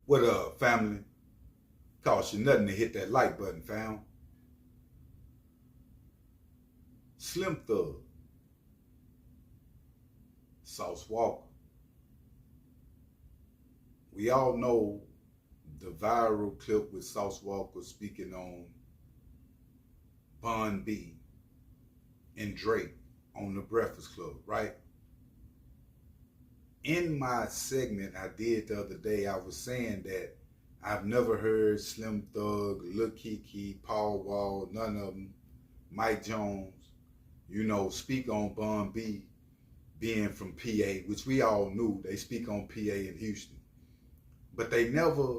What up, family? Cost you nothing to hit that like button, fam. Slim Thug, Sauce Walka. We all know the viral clip with Sauce Walka speaking on Bun B and Drake on the Breakfast Club, right? In my segment I did the other day, I was saying that I've never heard Slim Thug, Lil Keke, Paul Wall, none of them, Mike Jones, speak on Bun B being from PA, which we all knew they speak on PA in Houston. But they never,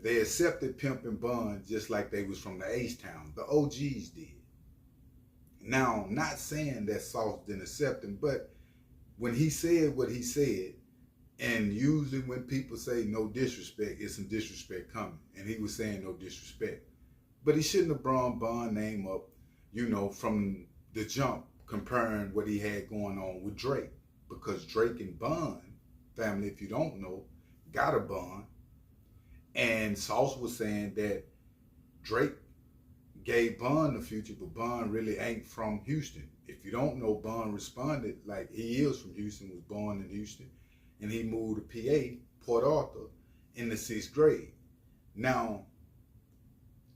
they accepted Pimp and Bun just like they was from the Htown. The OGs did. Now, not saying that Sauce didn't accept him, but when he said what he said, and usually when people say no disrespect, it's some disrespect coming. And he was saying no disrespect. But he shouldn't have brought Bun name up, from the jump, comparing what he had going on with Drake. Because Drake and Bun, family, if you don't know, got a bun. And Sauce was saying that Drake gave Bun the future, but Bun really ain't from Houston. If you don't know, Bun responded like he is from Houston, was born in Houston, and he moved to PA, Port Arthur, in the 6th grade. Now,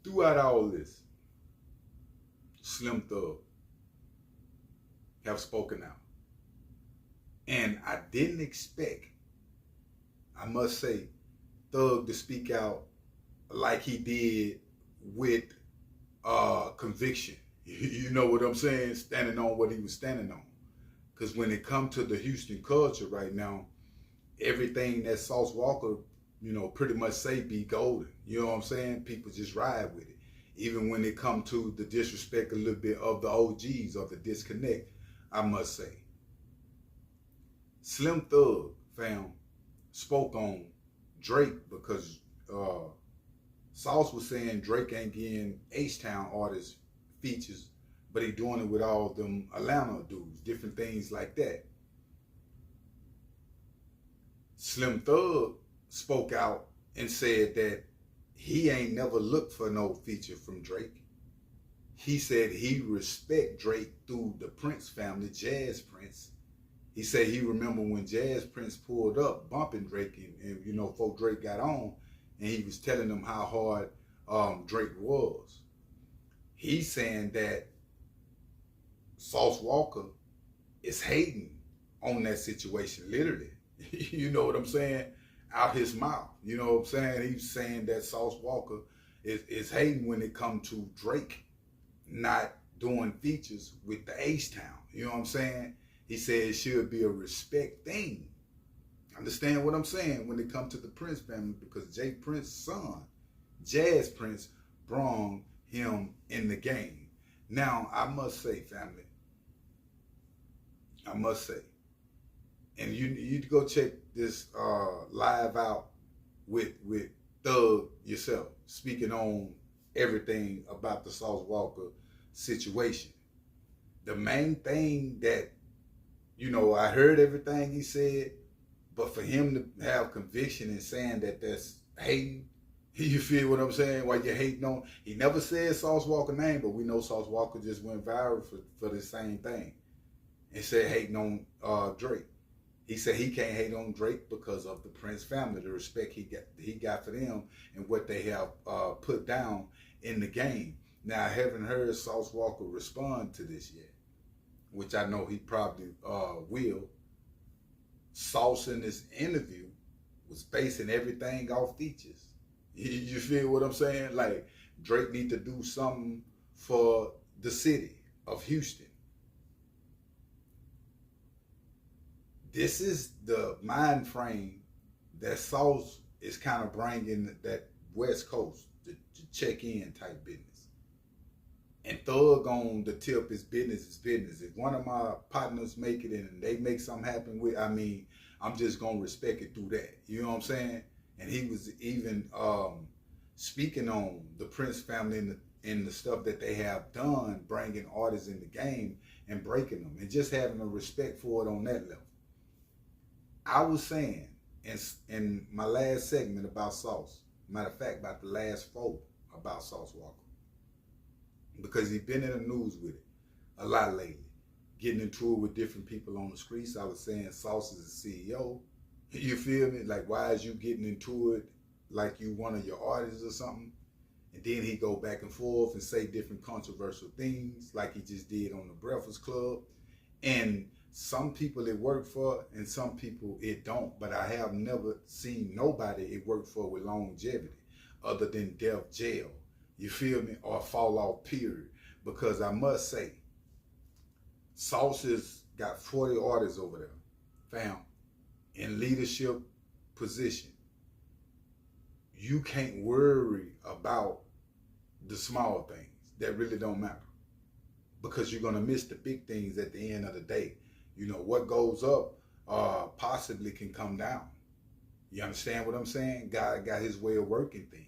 throughout all this, Slim Thug have spoken out. And I didn't expect, I must say, Thug to speak out like he did with conviction. You know what I'm saying? Standing on what he was standing on. Because when it comes to the Houston culture right now, everything that Sauce Walka, pretty much say be golden. You know what I'm saying? People just ride with it. Even when it comes to the disrespect a little bit of the OGs or the disconnect, I must say. Slim Thug, fam, spoke on Drake because Sauce was saying Drake ain't getting Htown artists features, but he doing it with all them Atlanta dudes, different things like that. Slim Thug spoke out and said that he ain't never looked for no feature from Drake. He said he respect Drake through the Prince family, Jazz Prince. He said he remember when Jazz Prince pulled up bumping Drake and before Drake got on, and he was telling them how hard Drake was. He's saying that Sauce Walka is hating on that situation, literally. You know what I'm saying? Out his mouth. You know what I'm saying? He's saying that Sauce Walka is hating when it comes to Drake not doing features with the Htown. You know what I'm saying? He said it should be a respect thing. Understand what I'm saying when it comes to the Prince family, because Jay Prince's son, Jazz Prince, brought him in the game. Now, I must say, family, and you go check this live out with Thug yourself, speaking on everything about the Sauce Walka situation. The main thing that, I heard everything he said, but for him to have conviction in saying that that's hating, you feel what I'm saying? Why you're hating on, he never said Sauce Walka name, but we know Sauce Walka just went viral for the same thing. And said hating on Drake. He said he can't hate on Drake because of the Prince family, the respect he got for them and what they have put down in the game. Now, I haven't heard Sauce Walka respond to this yet, which I know he probably will. Sauce in this interview was basing everything off features. You feel what I'm saying? Like, Drake need to do something for the city of Houston. This is the mind frame that Sauce is kind of bringing that West Coast to check in type business. And Thug on the tip is business. If one of my partners make it and they make something happen with, I'm just going to respect it through that. You know what I'm saying? And he was even speaking on the Prince family and the stuff that they have done, bringing artists in the game and breaking them and just having a respect for it on that level. I was saying, in my last segment about Sauce, matter of fact, about the last 4 about Sauce Walka, because he's been in the news with it a lot lately, getting into it with different people on the streets. I was saying Sauce is a CEO. You feel me? Like, why is you getting into it like you one of your artists or something? And then he go back and forth and say different controversial things like he just did on the Breakfast Club. And some people it work for and some people it don't. But I have never seen nobody it work for with longevity other than death, jail. You feel me? Or fall off, period. Because I must say, Sauce has got 40 artists over there, fam, in leadership position. You can't worry about the small things that really don't matter, because you're going to miss the big things at the end of the day. You know, what goes up possibly can come down. You understand what I'm saying? God got his way of working things.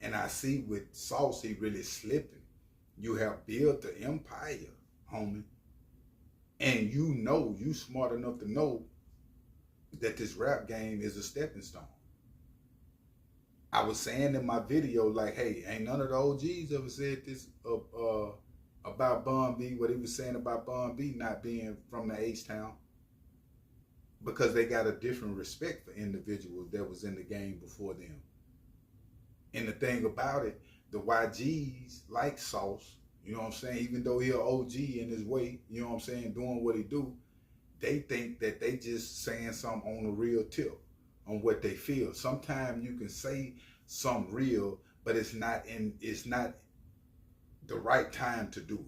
And I see with Sauce, he really slipping. You have built an empire, homie. And you smart enough to know that this rap game is a stepping stone. I was saying in my video, like, hey, ain't none of the OGs ever said this about Bun B, what he was saying about Bun B not being from the Htown, because they got a different respect for individuals that was in the game before them. And the thing about it, the YGs like Sauce, you know what I'm saying, even though he an OG in his way, you know what I'm saying, doing what he do, they think that they just saying something on a real tip, on what they feel. Sometimes you can say something real, but it's not the right time to do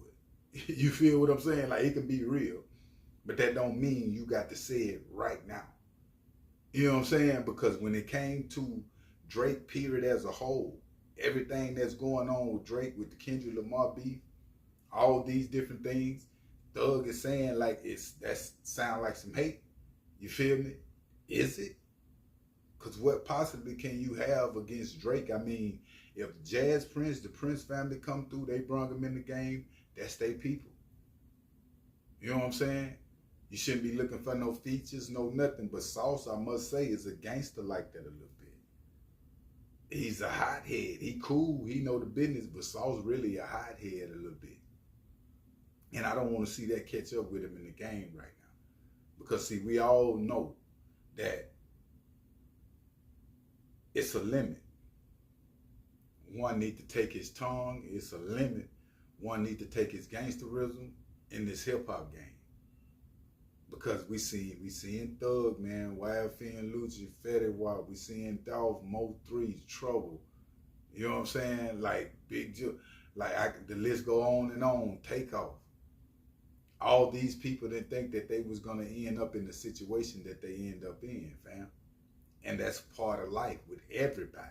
it. You feel what I'm saying? Like, it can be real, but that don't mean you got to say it right now. You know what I'm saying? Because when it came to Drake, period, as a whole, everything that's going on with Drake, with the Kendrick Lamar beef, all these different things, Thug is saying like that sound like some hate. You feel me? Is it? Because what possibly can you have against Drake? I mean, if Jazz Prince, the Prince family come through, they brought him in the game, that's their people. You know what I'm saying? You shouldn't be looking for no features, no nothing. But Sauce, I must say, is a gangster like that a little bit. He's a hothead. He cool. He know the business, but Sauce really a hothead a little bit. And I don't want to see that catch up with him in the game right now. Because, see, we all know that it's a limit. One need to take his tongue. It's a limit. One need to take his gangsterism in this hip-hop game. Because we seeing Thug, man, YFN, Lucci, Fetty Wap. We seeing Dolph, Mo 3, Trouble. You know what I'm saying? Like, the list go on and on. Takeoff. All these people didn't think that they was going to end up in the situation that they end up in, fam. And that's part of life with everybody.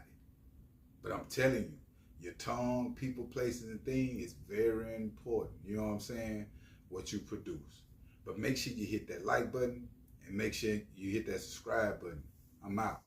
But I'm telling you, your tongue, people, places, and things is very important. You know what I'm saying? What you produce. But make sure you hit that like button and make sure you hit that subscribe button. I'm out.